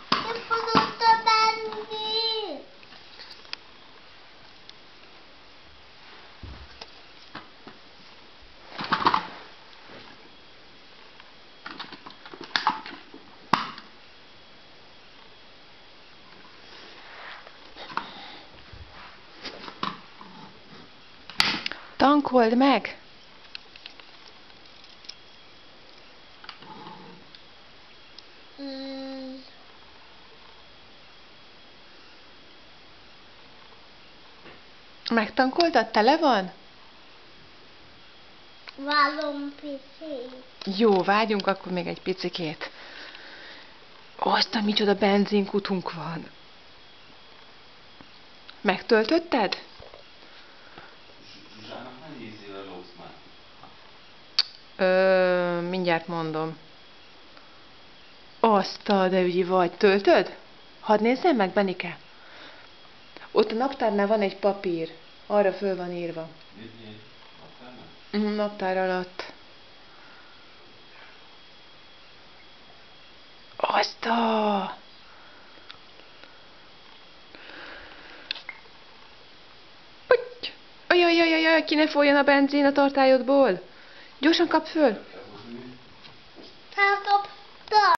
Kifogyott a benzin! Tankold meg! Megtankoltad? Tele van? Vállom picit. Jó, várjunk akkor még egy picikét. Aztán micsoda benzinkutunk van. Megtöltötted? Zsuzsának mennyi ízével lógsz már? Mindjárt mondom. Azt a de ügyi vagy. Töltöd? Hadd nézzem meg, Benike. Ott a naptárnál van egy papír. Arra föl van írva. Naptárnál? Naptár alatt. Azt a... Ajajajajaj, ki ne folyjon a benzin a tartályodból. Gyorsan kapd föl. Felkap